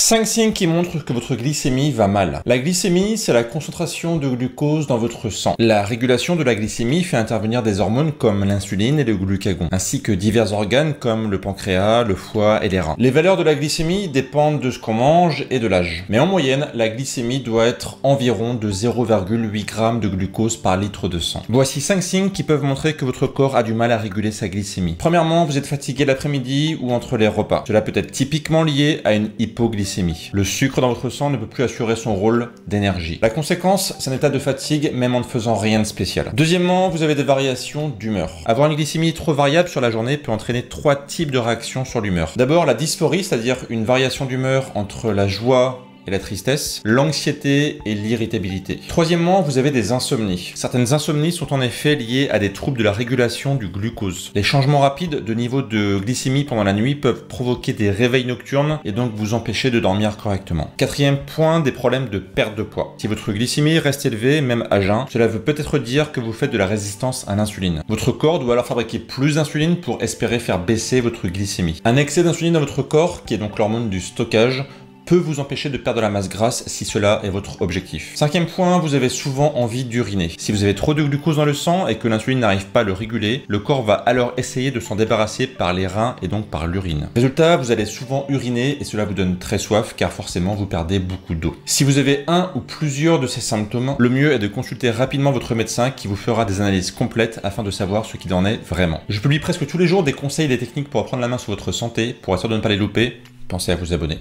5 signes qui montrent que votre glycémie va mal. La glycémie, c'est la concentration de glucose dans votre sang. La régulation de la glycémie fait intervenir des hormones comme l'insuline et le glucagon, ainsi que divers organes comme le pancréas, le foie et les reins. Les valeurs de la glycémie dépendent de ce qu'on mange et de l'âge. Mais en moyenne, la glycémie doit être environ de 0,8 g de glucose par litre de sang. Voici 5 signes qui peuvent montrer que votre corps a du mal à réguler sa glycémie. Premièrement, vous êtes fatigué l'après-midi ou entre les repas. Cela peut être typiquement lié à une hypoglycémie. Le sucre dans votre sang ne peut plus assurer son rôle d'énergie. La conséquence, c'est un état de fatigue même en ne faisant rien de spécial. Deuxièmement, vous avez des variations d'humeur. Avoir une glycémie trop variable sur la journée peut entraîner 3 types de réactions sur l'humeur. D'abord, la dysphorie, c'est-à-dire une variation d'humeur entre la joie et la tristesse, l'anxiété et l'irritabilité. Troisièmement, vous avez des insomnies. Certaines insomnies sont en effet liées à des troubles de la régulation du glucose. Les changements rapides de niveau de glycémie pendant la nuit peuvent provoquer des réveils nocturnes et donc vous empêcher de dormir correctement. Quatrième point, des problèmes de perte de poids. Si votre glycémie reste élevée, même à jeun, cela veut peut-être dire que vous faites de la résistance à l'insuline. Votre corps doit alors fabriquer plus d'insuline pour espérer faire baisser votre glycémie. Un excès d'insuline dans votre corps, qui est donc l'hormone du stockage, peut vous empêcher de perdre de la masse grasse si cela est votre objectif. Cinquième point, vous avez souvent envie d'uriner. Si vous avez trop de glucose dans le sang et que l'insuline n'arrive pas à le réguler, le corps va alors essayer de s'en débarrasser par les reins et donc par l'urine. Résultat, vous allez souvent uriner et cela vous donne très soif car forcément vous perdez beaucoup d'eau. Si vous avez un ou plusieurs de ces symptômes, le mieux est de consulter rapidement votre médecin qui vous fera des analyses complètes afin de savoir ce qu'il en est vraiment. Je publie presque tous les jours des conseils et des techniques pour reprendre la main sur votre santé. Pour être sûr de ne pas les louper, pensez à vous abonner.